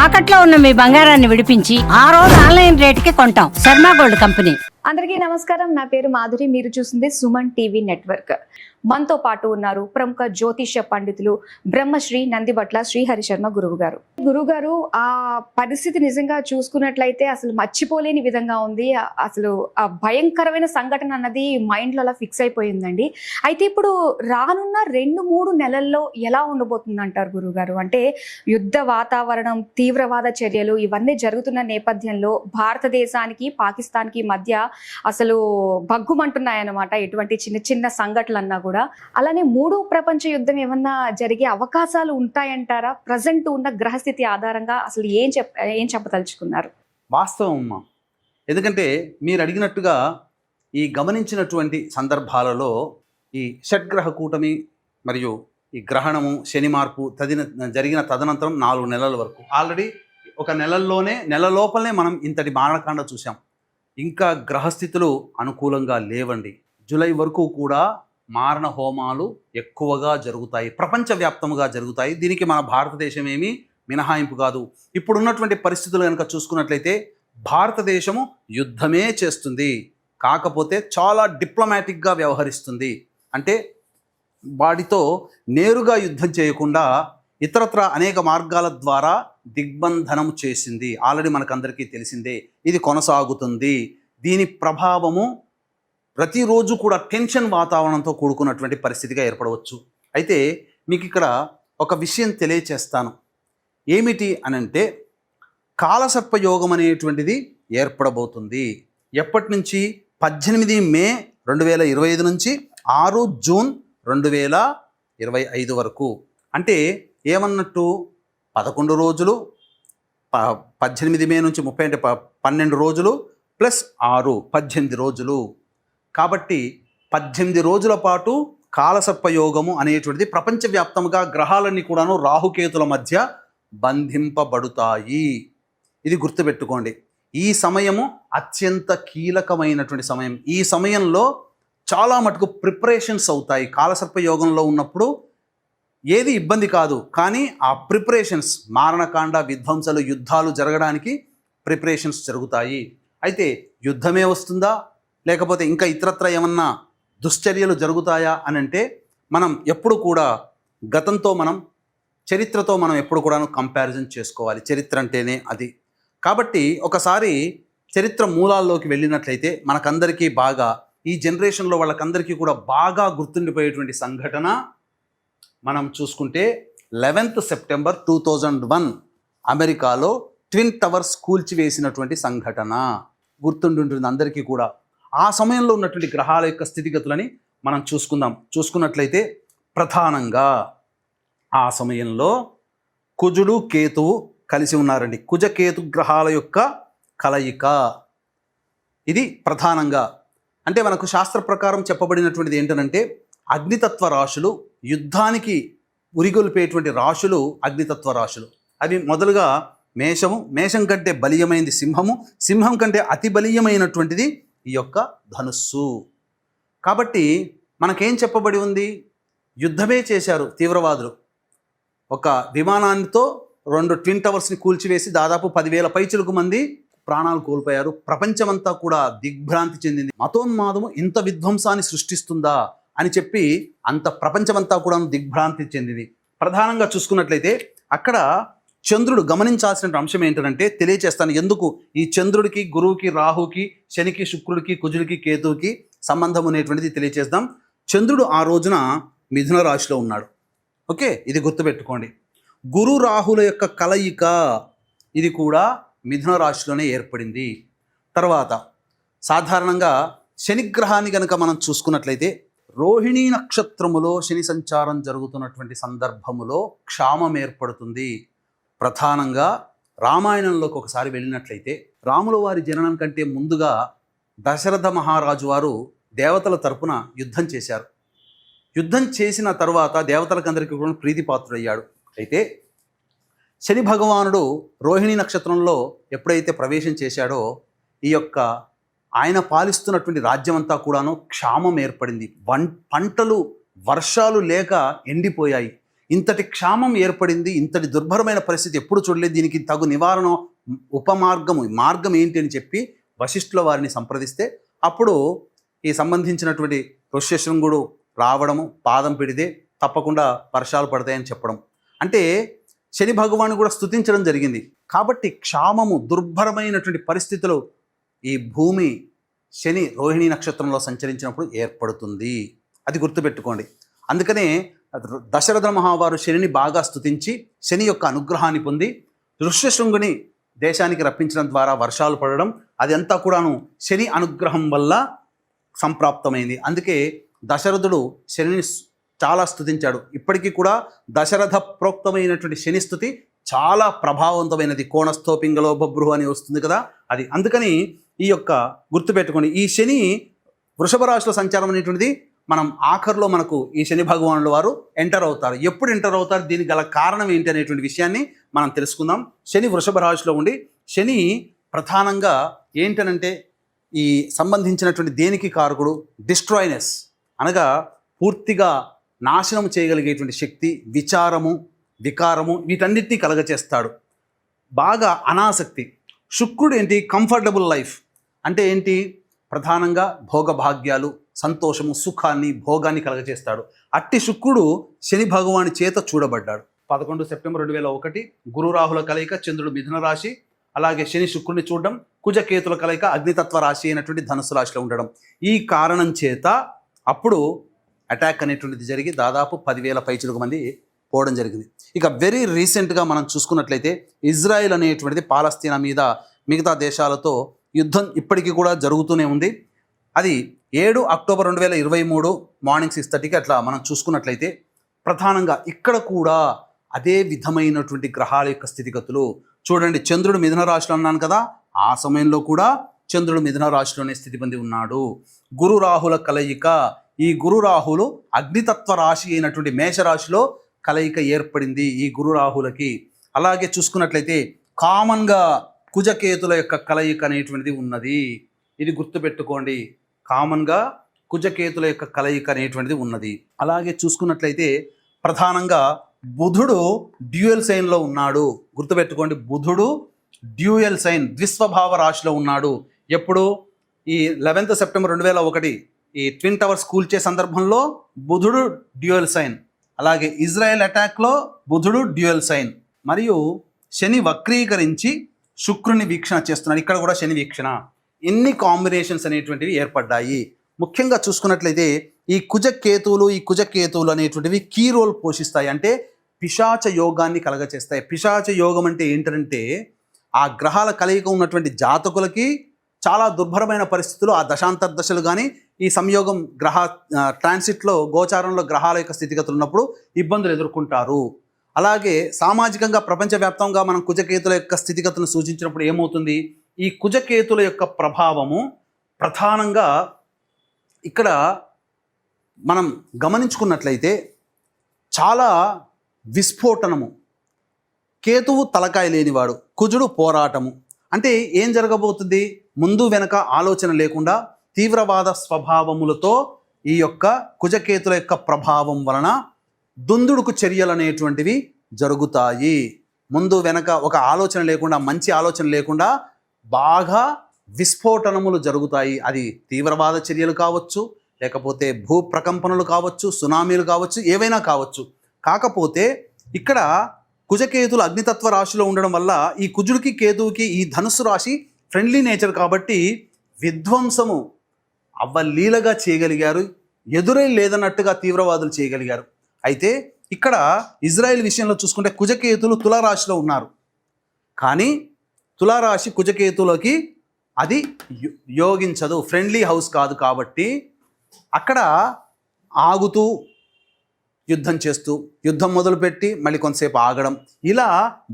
తాకట్లో ఉన్న మీ బంగారాన్ని విడిపించి ఆ రోజు ఆన్లైన్ రేటుకి కొంటాం. Sharma gold company. అందరికీ నమస్కారం. నా పేరు మాధురి. మీరు చూస్తుంది సుమన్ టీవీ నెట్వర్క్. మనతో పాటు ఉన్నారు ప్రముఖ జ్యోతిష్య పండితులు బ్రహ్మశ్రీ నందిబట్ల శ్రీహరి శర్మ గురువు గారు. ఆ పరిస్థితి నిజంగా చూసుకున్నట్లయితే అసలు మర్చిపోలేని విధంగా ఉంది. అసలు ఆ భయంకరమైన సంఘటన అన్నది మైండ్లో అలా ఫిక్స్ అయిపోయిందండి. అయితే ఇప్పుడు రానున్న 2-3 నెలల్లో ఎలా ఉండబోతుంది అంటారు గురువుగారు? అంటే యుద్ధ వాతావరణం, తీవ్రవాద చర్యలు ఇవన్నీ జరుగుతున్న నేపథ్యంలో భారతదేశానికి పాకిస్తాన్కి మధ్య అసలు భగ్గుమంటున్నాయన్నమాట. ఎటువంటి చిన్న చిన్న సంఘటనలు అన్నా కూడా. అలానే 3వ ప్రపంచ యుద్ధం ఏమన్నా జరిగే అవకాశాలు ఉంటాయంటారా? ప్రజెంట్ ఉన్న గ్రహస్థితి ఆధారంగా అసలు ఏం చెప్పదలుచుకున్నారు? వాస్తవం అమ్మా. ఎందుకంటే మీరు అడిగినట్టుగా ఈ గమనించినటువంటి సందర్భాలలో ఈ షడ్గ్రహ కూటమి మరియు ఈ గ్రహణము, శని మార్పు జరిగిన తదనంతరం 4 నెలల వరకు ఆల్రెడీ ఒక నెల లోపలనే మనం ఇంతటి మారణకాండ చూసాం. ఇంకా గ్రహస్థితులు అనుకూలంగా లేవండి. జూలై వరకు కూడా మారణ హోమాలు ఎక్కువగా జరుగుతాయి, ప్రపంచవ్యాప్తంగా జరుగుతాయి. దీనికి మన భారతదేశం ఏమీ మినహాయింపు కాదు. ఇప్పుడున్నటువంటి పరిస్థితులు కనుక చూసుకున్నట్లయితే భారతదేశము యుద్ధమే చేస్తుంది, కాకపోతే చాలా డిప్లొమాటిక్గా వ్యవహరిస్తుంది. అంటే వాటితో నేరుగా యుద్ధం చేయకుండా ఇతరత్ర అనేక మార్గాల ద్వారా దిగ్బంధనం చేసింది. ఆల్రెడీ మనకందరికీ తెలిసిందే. ఇది కొనసాగుతుంది. దీని ప్రభావము ప్రతిరోజు కూడా టెన్షన్ వాతావరణంతో కూడుకున్నటువంటి పరిస్థితిగా ఏర్పడవచ్చు. అయితే మీకు ఇక్కడ ఒక విషయం తెలియచేస్తాను. ఏమిటి అనంటే కాలసర్పయోగం అనేటువంటిది ఏర్పడబోతుంది. ఎప్పటి నుంచి? 18 మే 2025 నుంచి 6 జూన్ 2025 వరకు. అంటే ఏమన్నట్టు 11 రోజులు, 18 మే నుంచి 30 అంటే 12 రోజులు ప్లస్ 6 18 రోజులు. కాబట్టి 18 రోజుల పాటు కాలసర్పయోగము అనేటువంటిది ప్రపంచవ్యాప్తంగా గ్రహాలన్నీ కూడాను రాహుకేతుల మధ్య బంధింపబడుతాయి. ఇది గుర్తుపెట్టుకోండి. ఈ సమయము అత్యంత కీలకమైనటువంటి సమయం. ఈ సమయంలో చాలా మటుకు ప్రిపరేషన్స్ అవుతాయి. కాలసర్పయోగంలో ఉన్నప్పుడు ఏది ఇబ్బంది కాదు, కానీ ఆ ప్రిపరేషన్స్, మారణకాండ, విధ్వంసలు, యుద్ధాలు జరగడానికి ప్రిపరేషన్స్ జరుగుతాయి. అయితే యుద్ధమే వస్తుందా, లేకపోతే ఇంకా ఇతరత్ర ఏమన్నా దుశ్చర్యలు జరుగుతాయా అని అంటే మనం ఎప్పుడు కూడా చరిత్రతో మనం ఎప్పుడు కూడాను కంపారిజన్ చేసుకోవాలి. చరిత్ర అంటేనే అది. కాబట్టి ఒకసారి చరిత్ర మూలాల్లోకి వెళ్ళినట్లయితే మనకందరికీ బాగా, ఈ జనరేషన్లో వాళ్ళకందరికీ కూడా బాగా గుర్తుండిపోయేటువంటి సంఘటన మనం చూసుకుంటే 11th సెప్టెంబర్ 2001 అమెరికాలో ట్విన్ టవర్స్ కూల్చివేసినటువంటి సంఘటన గుర్తుండుంటుంది అందరికీ కూడా. ఆ సమయంలో ఉన్నటువంటి గ్రహాల యొక్క స్థితిగతులని మనం చూసుకున్నట్లయితే ప్రధానంగా ఆ సమయంలో కుజుడు, కేతువు కలిసి ఉన్నారండి. కుజకేతు గ్రహాల యొక్క కలయిక ఇది ప్రధానంగా. అంటే మనకు శాస్త్ర ప్రకారం చెప్పబడినటువంటిది ఏంటనంటే అగ్నితత్వ రాశులు, యుద్ధానికి ఉరిగొల్పేటువంటి రాశులు అగ్నితత్వ రాశులు. అవి మొదలుగా మేషం కంటే బలీయమైనది సింహం కంటే అతి బలీయమైనటువంటిది ఈ యొక్క ధనుస్సు. కాబట్టి మనకేం చెప్పబడి ఉంది? యుద్ధమే చేశారు తీవ్రవాదులు. ఒక విమానానితో 2 ట్విన్ టవర్స్ని కూల్చివేసి దాదాపు 10,000 పైచిలకు మంది ప్రాణాలు కోల్పోయారు. ప్రపంచమంతా కూడా దిగ్భ్రాంతి చెందింది. మతోన్మాదము ఇంత విధ్వంసాన్ని సృష్టిస్తుందా అని చెప్పి అంత ప్రపంచమంతా కూడా దిగ్భ్రాంతి చెందింది. ప్రధానంగా చూసుకున్నట్లయితే అక్కడ చంద్రుడు గమనించాల్సిన అంశం ఏంటంటే తెలియచేస్తాను. ఎందుకు ఈ చంద్రుడికి, గురువుకి, రాహుకి, శనికి, శుక్రుడికి, కుజుడికి, కేతువుకి సంబంధం అనేటువంటిది తెలియచేద్దాం. చంద్రుడు ఆ రోజున మిథున రాశిలో ఉన్నాడు. ఓకే, ఇది గుర్తుపెట్టుకోండి. గురు రాహుల యొక్క కలయిక ఇది కూడా మిథున రాశిలోనే ఏర్పడింది. తర్వాత సాధారణంగా శనిగ్రహాన్ని కనుక మనం చూసుకున్నట్లయితే రోహిణీ నక్షత్రములో శని సంచారం జరుగుతున్నటువంటి సందర్భములో క్షామం ఏర్పడుతుంది. ప్రధానంగా రామాయణంలోకి ఒకసారి వెళ్ళినట్లయితే రాముల వారి జననం కంటే ముందుగా దశరథ మహారాజు వారు దేవతల తరపున యుద్ధం చేశారు. యుద్ధం చేసిన తరువాత దేవతలకందరికీ కూడా ప్రీతిపాత్రుడయ్యాడు. అయితే శని భగవానుడు రోహిణీ నక్షత్రంలో ఎప్పుడైతే ప్రవేశం చేశాడో ఈ యొక్క ఆయన పాలిస్తున్నటువంటి రాజ్యం అంతా కూడాను క్షామం ఏర్పడింది. పంటలు వర్షాలు లేక ఎండిపోయాయి. ఇంతటి క్షామం ఏర్పడింది, ఇంతటి దుర్భరమైన పరిస్థితి ఎప్పుడు చూడలేదు, దీనికి తగు నివారణ మార్గం ఏంటి అని చెప్పి వశిష్ఠుల వారిని సంప్రదిస్తే అప్పుడు ఈ సంబంధించినటువంటి ఋష్యశృంగుడు రావడము, పాదం పెడితే తప్పకుండా వర్షాలు పడతాయని చెప్పడం, అంటే శని భగవాను కూడా స్తుతించడం జరిగింది. కాబట్టి క్షామము, దుర్భరమైనటువంటి పరిస్థితులు ఈ భూమి శని రోహిణీ నక్షత్రంలో సంచరించినప్పుడు ఏర్పడుతుంది. అది గుర్తుపెట్టుకోండి. అందుకనే దశరథ మహావారు శనిని బాగా స్తుతించి శని యొక్క అనుగ్రహాన్ని పొంది ఋష్యశృంగుని దేశానికి రప్పించడం ద్వారా వర్షాలు పడడం, అది అంతా కూడాను శని అనుగ్రహం వల్ల సంప్రాప్తమైంది. అందుకే దశరథుడు శనిని చాలా స్తుతించాడు. ఇప్పటికీ కూడా దశరథ ప్రోక్తమైనటువంటి శని స్తుతి చాలా ప్రభావవంతమైనది. కోణస్థో పింగళో బభ్రు అని వస్తుంది కదా, అది. అందుకని ఈ యొక్క గుర్తుపెట్టుకోండి, ఈ శని వృషభ రాశిలో సంచారం అనేటువంటిది మనం ఆఖరిలో మనకు ఈ శని భగవానుల వారు ఎంటర్ అవుతారు. ఎప్పుడు ఎంటర్ అవుతారు, దీనికి గల కారణం ఏంటి అనేటువంటి విషయాన్ని మనం తెలుసుకుందాం. శని వృషభ రాశిలో ఉండి, శని ప్రధానంగా ఏంటనంటే ఈ సంబంధించినటువంటి దేనికి కారకుడు, డిస్ట్రాయినెస్ అనగా పూర్తిగా నాశనం చేయగలిగేటువంటి శక్తి, వికారము వీటన్నిటినీ కలగచేస్తాడు. బాగా అనాసక్తి. శుక్రుడు ఏంటి, కంఫర్టబుల్ లైఫ్ అంటే ఏంటి, ప్రధానంగా భోగభాగ్యాలు, సంతోషము, సుఖాన్ని, భోగాన్ని కలగచేస్తాడు. అట్టి శుక్రుడు శని భగవాని చేత చూడబడ్డాడు. 11 సెప్టెంబర్ 2001 గురు రాహుల కలయిక, చంద్రుడు మిథున రాశి, అలాగే శని శుక్రుడిని చూడడం, కుజకేతుల కలయిక అగ్నితత్వ రాశి అయినటువంటి ధనుసు రాశిలో ఉండడం. ఈ కారణం చేత అప్పుడు అటాక్ అనేటువంటిది జరిగి దాదాపు 10,000 పైచిలకు మంది పోవడం జరిగింది. ఇక వెరీ రీసెంట్గా మనం చూసుకున్నట్లయితే ఇజ్రాయెల్ అనేటువంటిది పాలస్తీనా మీద మిగతా దేశాలతో యుద్ధం ఇప్పటికీ కూడా జరుగుతూనే ఉంది. అది 7 అక్టోబర్ 2023 మార్నింగ్ 6:30కి అట్లా మనం చూసుకున్నట్లయితే ప్రధానంగా ఇక్కడ కూడా అదే విధమైనటువంటి గ్రహాల యొక్క స్థితిగతులు చూడండి. చంద్రుడు మిథున రాశిలో అన్నాను కదా, ఆ సమయంలో కూడా చంద్రుడు మిథున రాశిలోనే స్థితి పొంది ఉన్నాడు. గురు రాహుల కలయిక, ఈ గురు రాహులు అగ్నితత్వ రాశి అయినటువంటి మేషరాశిలో కలయిక ఏర్పడింది ఈ గురు రాహులకి. అలాగే చూసుకున్నట్లయితే కామన్గా కుజకేతుల యొక్క కలయిక అనేటువంటిది ఉన్నది. ఇది గుర్తుపెట్టుకోండి, కామన్గా కుజకేతుల యొక్క కలయిక అనేటువంటిది ఉన్నది. అలాగే చూసుకున్నట్లయితే ప్రధానంగా బుధుడు డ్యూయల్ సైన్లో ఉన్నాడు. గుర్తుపెట్టుకోండి, బుధుడు డ్యూయల్ సైన్, ద్విస్వభావ రాశిలో ఉన్నాడు. ఎప్పుడు, ఈ 11 సెప్టెంబర్ 2001 ఈ ట్విన్ టవర్స్ కూల్చే సందర్భంలో బుధుడు డ్యూయల్ సైన్. అలాగే ఇజ్రాయెల్ అటాక్లో బుధుడు డ్యూయల్ సైన్. మరియు శని వక్రీకరించి శుక్రుని వీక్షణ చేస్తున్నాడు, ఇక్కడ కూడా శని వీక్షణ. ఎన్ని కాంబినేషన్స్ అనేటువంటివి ఏర్పడ్డాయి. ముఖ్యంగా చూసుకున్నట్లయితే ఈ కుజకేతువులు అనేటువంటివి కీ రోల్ పోషిస్తాయి. అంటే పిశాచ యోగాన్ని కలగచేస్తాయి. పిశాచ యోగం అంటే ఏంటంటే ఆ గ్రహాల కలయిక ఉన్నటువంటి జాతకులకి చాలా దుర్భరమైన పరిస్థితులు, ఆ దశాంతర్దశలు కానీ ఈ సంయోగం గ్రహ ట్రాన్సిట్లో గోచారంలో గ్రహాల యొక్క స్థితిగతులు ఉన్నప్పుడు ఇబ్బందులు ఎదుర్కొంటారు. అలాగే సామాజికంగా ప్రపంచవ్యాప్తంగా మనం కుజకేతుల యొక్క స్థితిగతులను సూచించినప్పుడు ఏమవుతుంది, ఈ కుజకేతుల యొక్క ప్రభావము ప్రధానంగా ఇక్కడ మనం గమనించుకున్నట్లయితే చాలా విస్ఫోటనము. కేతువు తలకాయ లేనివాడు, కుజుడు పోరాటము. అంటే ఏం జరగబోతుంది, ముందు వెనక ఆలోచన లేకుండా తీవ్రవాద స్వభావములతో ఈ యొక్క కుజకేతుల యొక్క ప్రభావం వలన దుందుడుకు చర్యలు అనేటువంటివి జరుగుతాయి. ముందు వెనక ఒక ఆలోచన లేకుండా, మంచి ఆలోచన లేకుండా బాగా విస్ఫోటనములు జరుగుతాయి. అది తీవ్రవాద చర్యలు కావచ్చు, లేకపోతే భూ ప్రకంపనలు కావచ్చు, సునామీలు కావచ్చు, ఏవైనా కావచ్చు. కాకపోతే ఇక్కడ కుజకేతులు అగ్నితత్వ రాశిలో ఉండడం వల్ల ఈ కుజుడికి కేతువుకి ఈ ధనుస్సు రాశి ఫ్రెండ్లీ నేచర్ కాబట్టి విధ్వంసము అవ్వలీలగా చేయగలిగారు. ఎదురై లేదన్నట్టుగా తీవ్రవాదులు చేయగలిగారు. అయితే ఇక్కడ ఇజ్రాయెల్ విషయంలో చూసుకుంటే కుజకేతులు తులారాశిలో ఉన్నారు. కానీ తులారాశి కుజకేతులకి అది యోగించదు, ఫ్రెండ్లీ హౌస్ కాదు. కాబట్టి అక్కడ ఆగుతూ యుద్ధం చేస్తూ, యుద్ధం మొదలుపెట్టి మళ్ళీ కొంతసేపు ఆగడం, ఇలా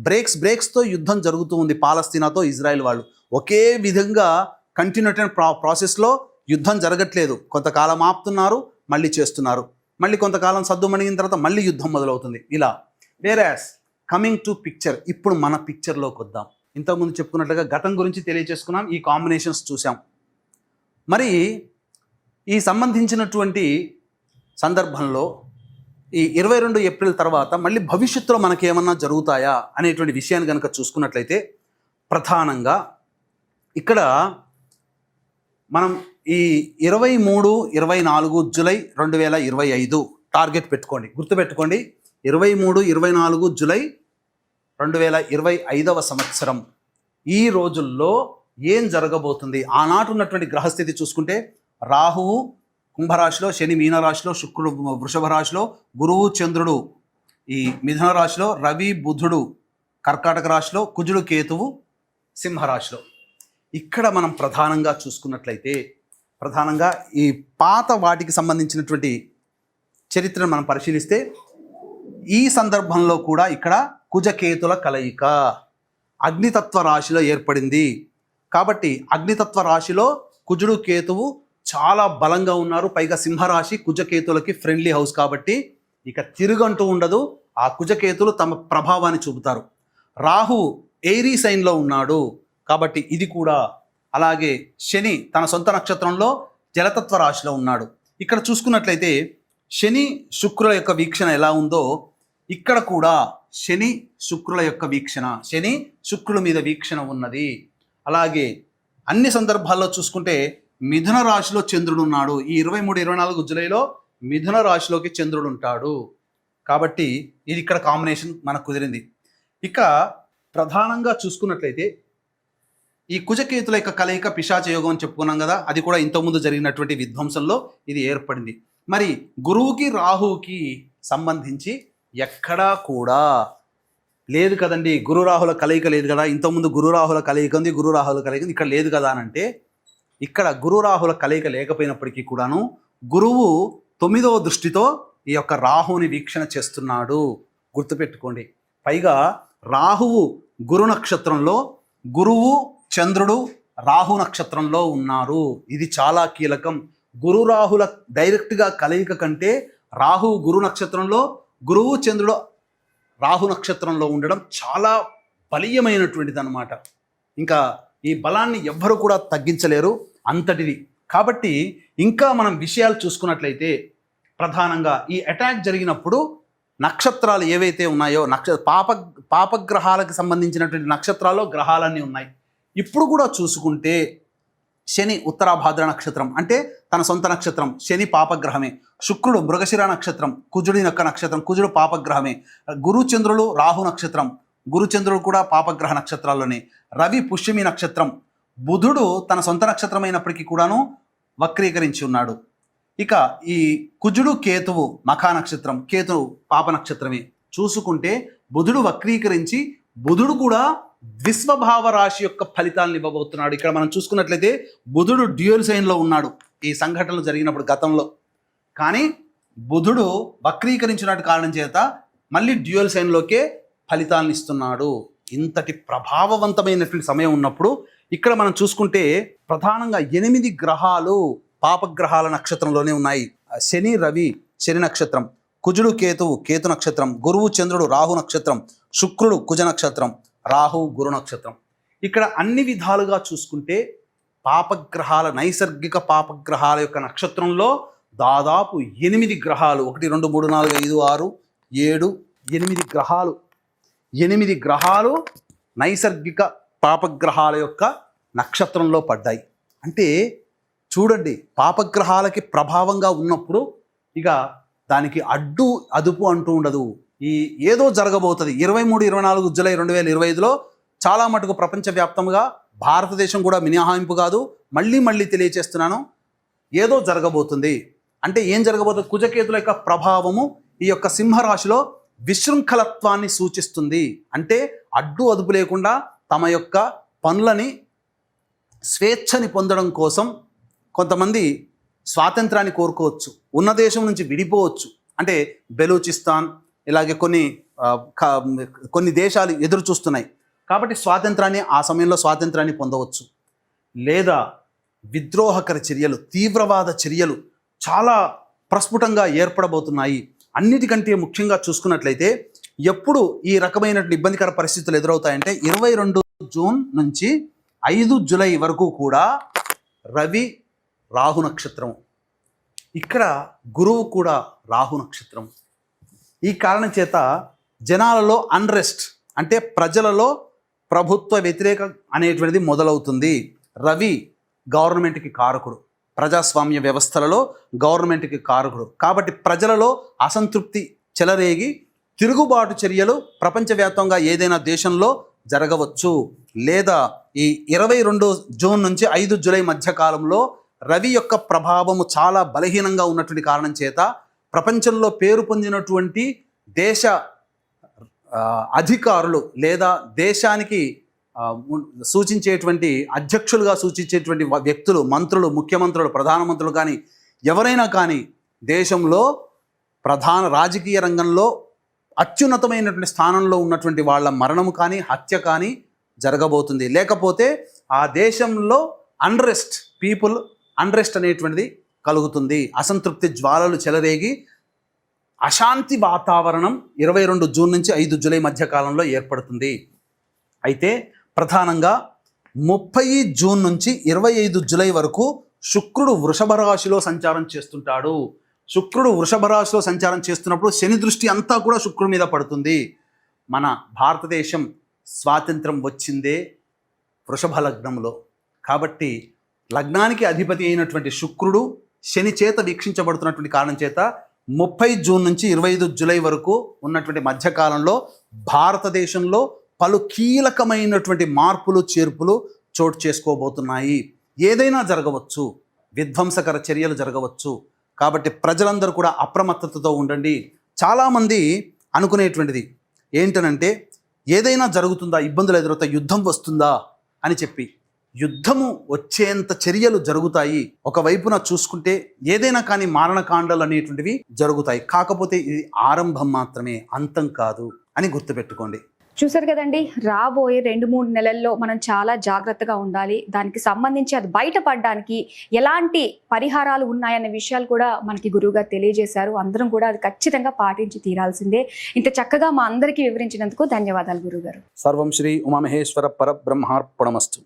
బ్రేక్స్తో యుద్ధం జరుగుతూ ఉంది పాలస్తీనాతో ఇజ్రాయెల్ వాళ్ళు. ఒకే విధంగా కంటిన్యూటెడ్ ప్రాసెస్లో యుద్ధం జరగట్లేదు. కొంతకాలం ఆపుతున్నారు, మళ్ళీ చేస్తున్నారు, మళ్ళీ కొంతకాలం సద్దుమణిగిన తర్వాత మళ్ళీ యుద్ధం మొదలవుతుంది. ఇలా వేరాస్ కమింగ్ టు పిక్చర్, ఇప్పుడు మన పిక్చర్లోకి వద్దాం. ఇంతకుముందు చెప్పుకున్నట్లుగా గతం గురించి తెలియచేసుకున్నాం, ఈ కాంబినేషన్స్ చూసాం. మరి ఈ సంబంధించినటువంటి సందర్భంలో ఈ 22 ఏప్రిల్ తర్వాత మళ్ళీ భవిష్యత్తులో మనకి ఏమన్నా జరుగుతాయా అనేటువంటి విషయాన్ని కనుక చూసుకున్నట్లయితే ప్రధానంగా ఇక్కడ మనం ఈ 23, 24 జూలై 2025 టార్గెట్ పెట్టుకోండి, గుర్తుపెట్టుకోండి. 23, 24 జూలై 2025 సంవత్సరం ఈ రోజుల్లో ఏం జరగబోతుంది? ఆనాటి ఉన్నటువంటి గ్రహస్థితి చూసుకుంటే రాహువు కుంభరాశిలో, శని మీనరాశిలో, శుక్రుడు వృషభ రాశిలో, గురువు చంద్రుడు ఈ మిథున రాశిలో, రవి బుధుడు కర్కాటక రాశిలో, కుజుడు కేతువు సింహరాశిలో. ఇక్కడ మనం ప్రధానంగా చూసుకున్నట్లయితే ప్రధానంగా ఈ పాత వాటికి సంబంధించినటువంటి చరిత్రను మనం పరిశీలిస్తే ఈ సందర్భంలో కూడా ఇక్కడ కుజకేతుల కలయిక అగ్నితత్వ రాశిలో ఏర్పడింది. కాబట్టి అగ్నితత్వ రాశిలో కుజుడు కేతువు చాలా బలంగా ఉన్నారు. పైగా సింహరాశి కుజకేతులకి ఫ్రెండ్లీ హౌస్ కాబట్టి ఇక తిరుగంటూ ఉండదు. ఆ కుజకేతులు తమ ప్రభావాన్ని చూపుతారు. రాహు ఎయిరీ సైన్లో ఉన్నాడు కాబట్టి ఇది కూడా. అలాగే శని తన సొంత నక్షత్రంలో జలతత్వ రాశిలో ఉన్నాడు. ఇక్కడ చూసుకున్నట్లయితే శని శుక్రుల యొక్క వీక్షణ ఎలా ఉందో ఇక్కడ కూడా శని శుక్రుల యొక్క వీక్షణ, శని శుక్రుల మీద వీక్షణ ఉన్నది. అలాగే అన్ని సందర్భాల్లో చూసుకుంటే మిథున రాశిలో చంద్రుడు ఉన్నాడు. ఈ 23, 24 జూలైలో మిథున రాశిలోకి చంద్రుడు ఉంటాడు. కాబట్టి ఇది ఇక్కడ కాంబినేషన్ మనకు కుదిరింది. ఇక ప్రధానంగా చూసుకున్నట్లయితే ఈ కుజకేతుల యొక్క కలయిక పిశాచ యోగం అని చెప్పుకున్నాం కదా, అది కూడా ఇంతకుముందు జరిగినటువంటి విధ్వంసంలో ఇది ఏర్పడింది. మరి గురువుకి రాహువుకి సంబంధించి ఎక్కడా కూడా లేదు కదండి, గురు రాహుల కలయిక లేదు కదా, ఇంతకుముందు గురు రాహుల కలయిక ఉంది, గురు రాహుల కలయిక ఉంది, ఇక్కడ లేదు కదా అని అంటే ఇక్కడ గురు రాహుల కలయిక లేకపోయినప్పటికీ కూడాను గురువు 9వ దృష్టితో ఈ యొక్క రాహుని వీక్షణ చేస్తున్నాడు, గుర్తుపెట్టుకోండి. పైగా రాహువు గురు నక్షత్రంలో, గురువు చంద్రుడు రాహు నక్షత్రంలో ఉన్నారు. ఇది చాలా కీలకం. గురు రాహుల డైరెక్ట్గా కలయిక కంటే రాహువు గురు నక్షత్రంలో, గురువు చంద్రుడు రాహు నక్షత్రంలో ఉండడం చాలా బలీయమైనటువంటిది అన్నమాట. ఇంకా ఈ బలాన్ని ఎవ్వరు కూడా తగ్గించలేరు, అంతటిది. కాబట్టి ఇంకా మనం విషయాలు చూసుకున్నట్లయితే ప్రధానంగా ఈ అటాక్ జరిగినప్పుడు నక్షత్రాలు ఏవైతే ఉన్నాయో పాపగ్రహాలకు సంబంధించినటువంటి నక్షత్రాల్లో గ్రహాలన్నీ ఉన్నాయి. ఇప్పుడు కూడా చూసుకుంటే శని ఉత్తరాభాద్ర నక్షత్రం అంటే తన సొంత నక్షత్రం, శని పాపగ్రహమే. శుక్రుడు మృగశిర నక్షత్రం, కుజుడి యొక్క నక్షత్రం, కుజుడు పాపగ్రహమే. గురుచంద్రుడు రాహు నక్షత్రం, గురుచంద్రుడు కూడా పాపగ్రహ నక్షత్రాల్లోనే. రవి పుష్యమి నక్షత్రం, బుధుడు తన సొంత నక్షత్రం అయినప్పటికీ కూడాను వక్రీకరించి ఉన్నాడు. ఇక ఈ కుజుడు కేతువు మఖా నక్షత్రం, కేతువు పాప నక్షత్రమే. చూసుకుంటే బుధుడు వక్రీకరించి బుధుడు కూడా విశ్వభావ రాశి యొక్క ఫలితాలను ఇవ్వబోతున్నాడు. ఇక్కడ మనం చూసుకున్నట్లయితే బుధుడు డ్యూయల్ సైన్లో ఉన్నాడు ఈ సంఘటనలు జరిగినప్పుడు గతంలో, కానీ బుధుడు వక్రీకరించినట్టు కారణం చేత మళ్ళీ డ్యూయల్ సైన్లోకే ఫలితాలను ఇస్తున్నాడు. ఇంతటి ప్రభావవంతమైనటువంటి సమయం ఉన్నప్పుడు ఇక్కడ మనం చూసుకుంటే ప్రధానంగా 8 గ్రహాలు పాపగ్రహాల నక్షత్రంలోనే ఉన్నాయి. శని రవి శని నక్షత్రం, కుజుడు కేతువు కేతు నక్షత్రం, గురువు చంద్రుడు రాహు నక్షత్రం, శుక్రుడు కుజ నక్షత్రం, రాహు గురు నక్షత్రం. ఇక్కడ అన్ని విధాలుగా చూసుకుంటే పాపగ్రహాల నైసర్గిక పాపగ్రహాల యొక్క నక్షత్రంలో దాదాపు 8 గ్రహాలు, 1 2 3 4 5 6 7 8 గ్రహాలు, 8 గ్రహాలు నైసర్గిక పాపగ్రహాల యొక్క నక్షత్రంలో పడ్డాయి. అంటే చూడండి, పాపగ్రహాలకి ప్రభావంగా ఉన్నప్పుడు ఇక దానికి అడ్డు అదుపు అంటూ ఉండదు. ఈ ఏదో జరగబోతుంది. 23, 24 జూలై 2025లో చాలా మటుకు ప్రపంచవ్యాప్తంగా, భారతదేశం కూడా మినహాయింపు కాదు, మళ్ళీ తెలియచేస్తున్నాను, ఏదో జరగబోతుంది. అంటే ఏం జరగబోతుంది? కుజకేతుల యొక్క ప్రభావము ఈ యొక్క సింహరాశిలో విశృంఖలత్వాన్ని సూచిస్తుంది. అంటే అడ్డు అదుపు లేకుండా తమ యొక్క పనులని స్వేచ్ఛని పొందడం కోసం కొంతమంది స్వాతంత్రాన్ని కోరుకోవచ్చు, ఉన్న దేశం నుంచి విడిపోవచ్చు. అంటే బెలూచిస్తాన్ ఇలాగే కొన్ని దేశాలు ఎదురు చూస్తున్నాయి కాబట్టి స్వాతంత్రాన్ని ఆ సమయంలో స్వాతంత్రాన్ని పొందవచ్చు. లేదా విద్రోహకర చర్యలు, తీవ్రవాద చర్యలు చాలా ప్రస్ఫుటంగా ఏర్పడబోతున్నాయి. అన్నిటికంటే ముఖ్యంగా చూసుకున్నట్లయితే ఎప్పుడు ఈ రకమైనటువంటి ఇబ్బందికర పరిస్థితులు ఎదురవుతాయంటే 22 జూన్ నుంచి 5 జూలై వరకు కూడా రవి రాహు నక్షత్రం, ఇక్కడ గురువు కూడా రాహు నక్షత్రం. ఈ కారణం చేత జనాలలో అన్రెస్ట్ అంటే ప్రజలలో ప్రభుత్వ వ్యతిరేక అనేటువంటిది మొదలవుతుంది. రవి గవర్నమెంట్కి కారకుడు, ప్రజాస్వామ్య వ్యవస్థలలో గవర్నమెంట్కి కారకుడు. కాబట్టి ప్రజలలో అసంతృప్తి చెలరేగి తిరుగుబాటు చర్యలు ప్రపంచవ్యాప్తంగా ఏదైనా దేశంలో జరగవచ్చు. లేదా ఈ 22 జూన్ నుంచి 5 జూలై మధ్య కాలంలో రవి యొక్క ప్రభావము చాలా బలహీనంగా ఉన్నటువంటి కారణం చేత ప్రపంచంలో పేరు పొందినటువంటి దేశ అధికారులు లేదా దేశానికి సూచించేటువంటి అధ్యక్షులుగా సూచించేటువంటి వ్యక్తులు, మంత్రులు, ముఖ్యమంత్రులు, ప్రధానమంత్రులు కానీ ఎవరైనా కానీ దేశంలో ప్రధాన రాజకీయ రంగంలో అత్యున్నతమైనటువంటి స్థానంలో ఉన్నటువంటి వాళ్ళ మరణము కానీ హత్య కానీ జరగబోతుంది. లేకపోతే ఆ దేశంలో పీపుల్ అన్రెస్ట్ అనేటువంటిది కలుగుతుంది. అసంతృప్తి జ్వాలలు చెలరేగి అశాంతి వాతావరణం 22 జూన్ నుంచి 5 జూలై మధ్య కాలంలో ఏర్పడుతుంది. అయితే ప్రధానంగా 30 జూన్ నుంచి 25 జూలై వరకు శుక్రుడు వృషభ రాశిలో సంచారం చేస్తుంటాడు. శుక్రుడు వృషభ రాశిలో సంచారం చేస్తున్నప్పుడు శని దృష్టి అంతా కూడా శుక్రుడి మీద పడుతుంది. మన భారతదేశం స్వాతంత్రం వచ్చిందే వృషభ లగ్నంలో. కాబట్టి లగ్నానికి అధిపతి అయినటువంటి శుక్రుడు శని చేత వీక్షించబడుతున్నటువంటి కారణం చేత 30 జూన్ నుంచి 25 జూలై వరకు ఉన్నటువంటి మధ్యకాలంలో భారతదేశంలో పలు కీలకమైనటువంటి మార్పులు చేర్పులు చోటు చేసుకోబోతున్నాయి. ఏదైనా జరగవచ్చు, విధ్వంసకర చర్యలు జరగవచ్చు. కాబట్టి ప్రజలందరూ కూడా అప్రమత్తతతో ఉండండి. చాలామంది అనుకునేటువంటిది ఏంటనంటే ఏదైనా జరుగుతుందా, ఇబ్బందులు ఎదురవుతాయి, యుద్ధం వస్తుందా అని చెప్పి. యుద్ధము వచ్చేంత చర్యలు జరుగుతాయి. ఒకవైపున చూసుకుంటే ఏదైనా కానీ మారణకాండాలు అనేటువంటివి జరుగుతాయి. కాకపోతే ఇది ఆరంభం మాత్రమే, అంతం కాదు అని గుర్తుపెట్టుకోండి. చూసారు కదండి, రాబోయే 2-3 నెలల్లో మనం చాలా జాగ్రత్తగా ఉండాలి. దానికి సంబంధించి అది బయటపడడానికి ఎలాంటి పరిహారాలు ఉన్నాయన్న విషయాలు కూడా మనకి గురువుగారు తెలియజేశారు. అందరం కూడా అది ఖచ్చితంగా పాటించి తీరాల్సిందే. ఇంత చక్కగా మా అందరికీ వివరించినందుకు ధన్యవాదాలు గురువుగారు. సర్వం శ్రీ ఉమామహేశ్వర పరబ్రహ్మార్పణమస్తు.